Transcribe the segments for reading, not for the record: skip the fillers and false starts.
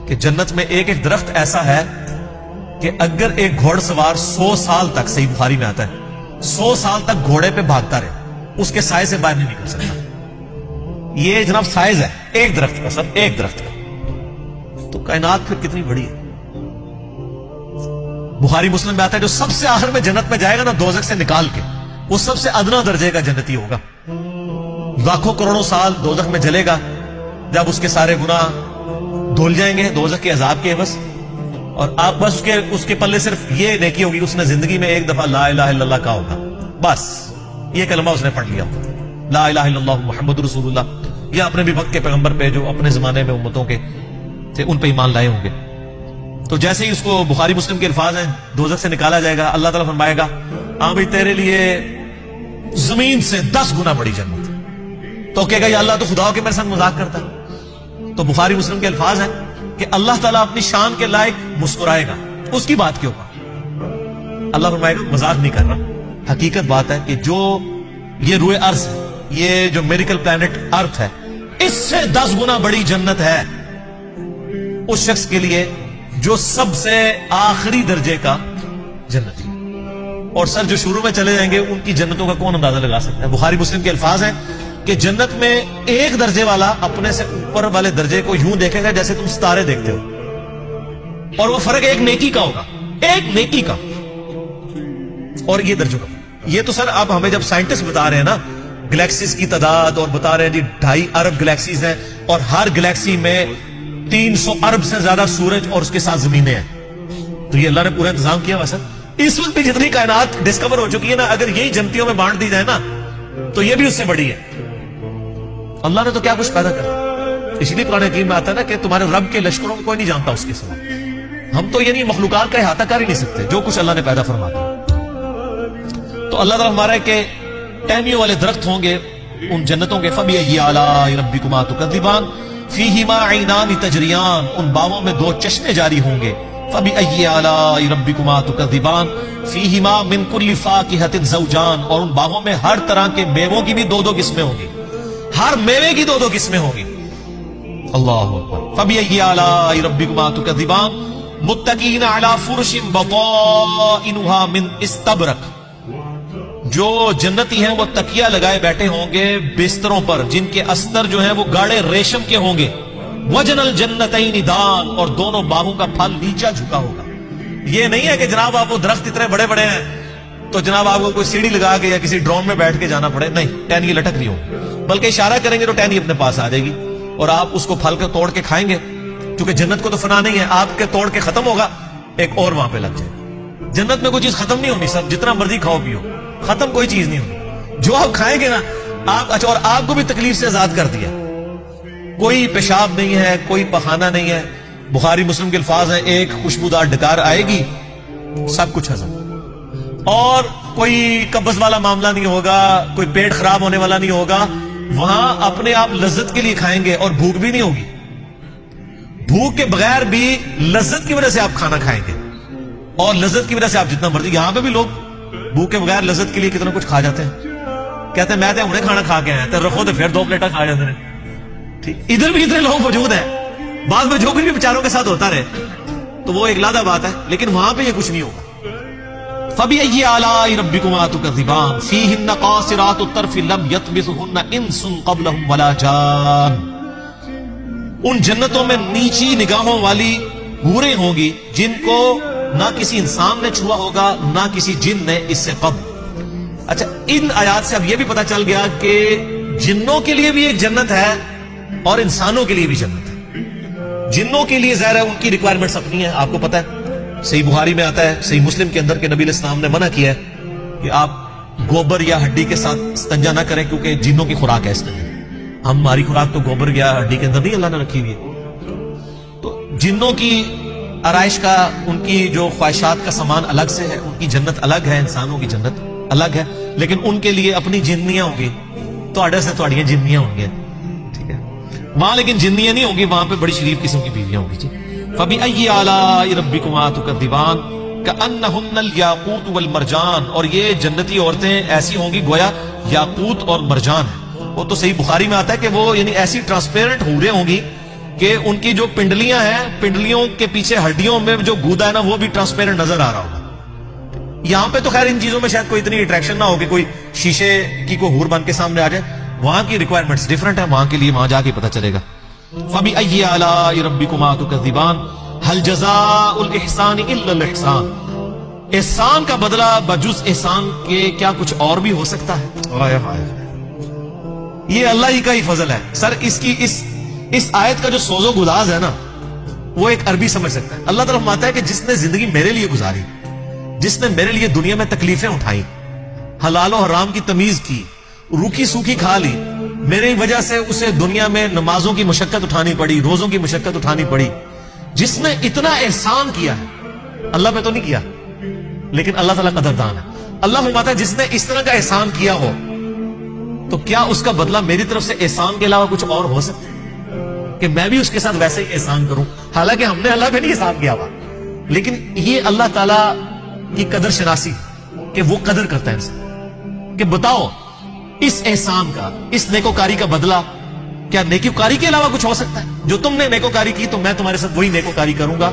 کہ جنت میں ایک ایک درخت ایسا ہے کہ اگر ایک گھوڑ سوار 100 سال تک، صحیح بخاری میں آتا ہے 100 سال تک گھوڑے پہ بھاگتا رہے، اس کے سائے سے باہر نہیں نکل سکتا۔ یہ جناب سائز ہے ایک درخت کا، سر ایک درخت کا، تو کائنات پھر کتنی بڑی ہے۔ بخاری مسلم میں آتا ہے جو سب سے آخر میں جنت میں جائے گا نا دوزخ سے نکال کے، وہ سب سے ادنا درجے کا جنتی ہوگا، لاکھوں کروڑوں سال دوزخ میں جلے گا، جب اس کے سارے گناہ دھل جائیں گے دوزخ کے عذاب کے بس، اور آپ بس اس کے پلے صرف یہ نیکی ہوگی، اس نے زندگی میں ایک دفعہ لا الہ الا اللہ کہا ہوگا، بس یہ کلمہ اس نے پڑھ لیا ہوگا، لا الہ الا اللہ محمد رسول اللہ، یا اپنے بھی وقت کے پیغمبر پہ جو اپنے زمانے میں امتوں کے تھے ان پہ ایمان لائے ہوں گے۔ تو جیسے ہی اس کو بخاری مسلم کے الفاظ ہیں دوزخ سے نکالا جائے گا، اللہ تعالیٰ فرمائے گا ہاں بھائی تیرے لیے زمین سے 10 گنا بڑی جنت، تو کہے گا یا اللہ تو خدا ہو کے میرے ساتھ مذاق کرتا ہے۔ تو بخاری مسلم کے الفاظ ہیں کہ اللہ تعالیٰ اپنی شان کے لائق مسکرائے گا اس کی بات کے اوپر، اللہ فرمائے گا مذاق نہیں کر رہا، حقیقت بات ہے کہ جو یہ روئے ارض ہے، یہ جو میریکل پلانٹ ارتھ ہے، اس سے 10 گنا بڑی جنت ہے اس شخص کے لیے جو سب سے آخری درجے کا جنتی۔ اور سر جو شروع میں چلے جائیں گے ان کی جنتوں کا کون اندازہ لگا سکتا ہے؟ بخاری مسلم کے الفاظ ہیں کہ جنت میں ایک درجے والا اپنے سے اوپر والے درجے کو یوں دیکھے گا جیسے تم ستارے دیکھتے ہو، اور وہ فرق ایک نیکی کا ہوگا، ایک نیکی کا، اور یہ درجوں کا۔ یہ تو سر اب ہمیں جب سائنٹسٹ بتا رہے ہیں نا گلیکسیز کی تعداد، اور بتا رہے ہیں جی 2.5 ارب گلیکسیز ہیں، اور ہر گلیکسی میں 300 ارب سے زیادہ سورج اور اس کے ساتھ زمینیں ہیں، تو یہ اللہ نے پورا انتظام کیا ہوا سر۔ اس وقت بھی جتنی کائنات ڈسکور ہو چکی ہے نا، اگر یہی جنتیوں میں بانٹ دی جائے نا تو یہ بھی اس سے بڑی ہے۔ اللہ نے تو کیا کچھ پیدا کرا، اس لیے قرآن حکیم میں آتا ہے نا کہ تمہارے رب کے لشکروں کو کوئی نہیں جانتا اس کے سوا۔ ہم تو یعنی مخلوقات کا احاطہ کر ہی نہیں سکتے جو کچھ اللہ نے پیدا فرما دیا۔ تو اللہ تعالیٰ ہمارا ہے کہ ٹہنیوں والے درخت ہوں گے ان جنتوں کے، فَبِأَيِّ آلَاءِ رَبِّكُمَا تُكَذِّبَانِ فِيهِمَا عَيْنَانِ تَجْرِيَانِ، ان باغوں میں 2 چشمے جاری ہوں گے، فَبِأَيِّ آلَاءِ رَبِّكُمَا تُكَذِّبَانِ فِيهِمَا مِن كُلِّ فَاكِهَةٍ زَوْجَانِ، اور ان باغوں میں ہر طرح کے میووں کی بھی 2 قسمیں ہوں گی، ہر میوے کی 2 قسمیں ہوں گی۔ اللہ اکبر۔ فَبِأَيِّ آلَاءِ رَبِّكُمَا تُكَذِّبَانِ مُتَّكِئِينَ عَلَى فُرُشٍ بَطَائِنُهَا مِنْ إِسْتَبْرَقٍ، جو جنتی ہیں وہ تکیہ لگائے بیٹھے ہوں گے بستروں پر جن کے استر جو ہیں وہ گاڑے ریشم کے ہوں گے، وَجَنَ الْجَنَّتَيْنِ دَانٍ، اور دونوں باغوں کا پھل نیچا جھکا ہوگا۔ یہ نہیں ہے کہ جناب آپ وہ درخت اتنے بڑے بڑے ہیں تو جناب آپ کو کوئی سیڑھی لگا کے یا کسی ڈرون میں بیٹھ کے جانا پڑے، نہیں، ٹہنی لٹک رہی ہوگی، بلکہ اشارہ کریں گے تو ٹہنی اپنے پاس آ جائے گی، اور آپ اس کو پھل کے توڑ کے کھائیں گے، کیونکہ جنت کو تو فنا نہیں ہے، آپ کے توڑ کے ختم ہوگا ایک اور وہاں پہ لگ جائے۔ جنت میں کوئی چیز ختم نہیں ہونی سر، جتنا مرضی کھاؤ پیو، ختم کوئی چیز نہیں ہوگی، جو آپ کھائیں گے نا آپ، اچھا، اور آپ کو بھی تکلیف سے آزاد کر دیا، کوئی پیشاب نہیں ہے، کوئی پخانہ نہیں ہے۔ بخاری مسلم کے الفاظ ہیں ایک خوشبودار ڈکار آئے گی سب کچھ ہضم، اور کوئی قبض والا معاملہ نہیں ہوگا، کوئی پیٹ خراب ہونے والا نہیں ہوگا، وہاں اپنے آپ لذت کے لیے کھائیں گے، اور بھوک بھی نہیں ہوگی، بھوک کے بغیر بھی لذت کی وجہ سے آپ کھانا کھائیں گے، اور لذت کی وجہ سے آپ جتنا مرضی۔ یہاں پہ بھی لوگ بھوک کے بغیر لذت کے لیے کتنا کچھ کھا جاتے ہیں، کہتے ہیں میں تو انہیں کھانا کھا کے آیا تو رکھو تو پھر 2 پلیٹیں کھا جاتے ہیں۔ ٹھیک، ادھر بھی اتنے لوگ موجود ہیں، بعد میں جو کچھ بھی بیچاروں کے ساتھ ہوتا رہے تو وہ ایک لادہ بات ہے، لیکن وہاں پہ یہ کچھ نہیں ہوگا۔ فَبِأَيِّ آلَاءِ رَبِّكُمَا تُكَذِّبَانِ فِيهِنَّ قَاصِرَاتُ الطَّرْفِ لَمْ يَطْمِثُهُنَّ إِنسٌ قَبْلَهُمْ وَلَا جَانٌ، ان جنتوں میں نیچی نگاہوں والی حوریں ہوں گی جن کو نہ کسی انسان نے چھوا ہوگا نہ کسی جن نے اس سے قبل۔ اچھا، ان آیات سے اب یہ بھی پتا چل گیا کہ جنوں کے لیے بھی ایک جنت ہے اور انسانوں کے لیے بھی جنت ہے۔ جنوں کے لیے ظاہر ہے ان کی ریکوائرمنٹس اپنی ہیں، آپ کو پتا ہے، صحیح بخاری میں آتا ہے، صحیح مسلم کے اندر کہ نبی علیہ السلام نے منع کیا ہے کہ آپ گوبر یا ہڈی کے ساتھ استنجا نہ کریں، کیونکہ جنوں کی خوراک ہے استنجا۔ ہماری خوراک تو گوبر یا ہڈی کے اندر نہیں اللہ نے رکھی ہوئی ہے۔ تو جنوں کی آرائش کا، ان کی جو خواہشات کا سامان الگ سے ہے، ان کی جنت الگ ہے، انسانوں کی جنت الگ ہے، لیکن ان کے لیے اپنی جنیاں ہوں گی، تواڈے سے تواڈیاں جنیاں ہوں گی، ٹھیک ہے، وہاں لیکن جنیاں نہیں ہوں گی، وہاں پہ بڑی شریف قسم کی بیویاں ہوں گی جی۔ فَبِأَيِّ آلَاءِ رَبِّكُمَا تُكَذِّبَانِ كَأَنَّهُنَّ الْيَاقُوتُ وَالْمَرْجَانُ، اور یہ جنتی عورتیں ایسی ہوں گی گویا یاقوت اور مرجان ہے۔ وہ تو صحیح بخاری میں آتا ہے کہ وہ یعنی ایسی ٹرانسپیرنٹ حوریں ہوں گی کہ ان کی جو پنڈلیاں ہیں، پنڈلیوں کے پیچھے ہڈیوں میں جو گودا ہے نا وہ بھی ٹرانسپیرنٹ نظر آ رہا ہوگا. یہاں پہ تو خیر ان چیزوں میں شاید کوئی اتنی اٹریکشن نہ ہو کہ کوئی شیشے کی کوئی حور بن کے سامنے آ جائے. وہاں کی ریکوائرمنٹس ڈیفرنٹ ہیں، وہاں کے لیے وہاں جا کے پتہ چلے گا. فَبِأَيِّ آلَاءِ رَبِّكُمَا تُكَذِّبَانِ هَلْ جَزَاءُ الْإِحْسَانِ إِلَّا الْإِحْسَانُ. احسان کا بدلہ بجز احسان کے کیا کچھ اور بھی ہو سکتا ہے؟ یہ اللہ ہی کا ہی فضل ہے. سر اس آیت کا جو سوز و گداز ہے نا وہ ایک عربی سمجھ سکتا ہے. اللہ تعالیٰ فرماتا ہے کہ جس نے زندگی میرے لیے گزاری، جس نے میرے لیے دنیا میں تکلیفیں اٹھائی، حلال و حرام کی تمیز کی، روکھی سوکھی کھا لی، میری وجہ سے اسے دنیا میں نمازوں کی مشقت اٹھانی پڑی، روزوں کی مشقت اٹھانی پڑی. جس نے اتنا احسان کیا ہے، اللہ پہ تو نہیں کیا لیکن اللہ تعالیٰ قدردان ہے. اللہ فرماتا ہے جس نے اس طرح کا احسان کیا ہو تو کیا اس کا بدلہ میری طرف سے احسان کے علاوہ کچھ اور ہو سکتا ہے کہ میں بھی اس کے ساتھ ویسے ہی احسان کروں؟ حالانکہ ہم نے اللہ پہ نہیں احسان کیا ہوا، لیکن یہ اللہ تعالیٰ کی قدر شناسی کہ وہ قدر کرتا ہے انسان. کہ بتاؤ اس احسان کا، اس نیکوکاری کا بدلہ کیا نیکوکاری کے علاوہ کچھ ہو سکتا ہے؟ جو تم نے نیکوکاری کی تو میں تمہارے ساتھ وہی نیکوکاری کروں گا،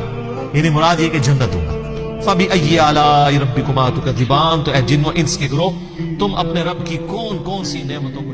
یعنی مراد یہ کہ جنت دوں گا. فَبِأَيِّ آلَاءِ رَبِّكُمَا تُكَذِّبَانِ. تو اے جن و انس کے گروہ، تم اپنے رب کی کون کون سی نعمتوں کو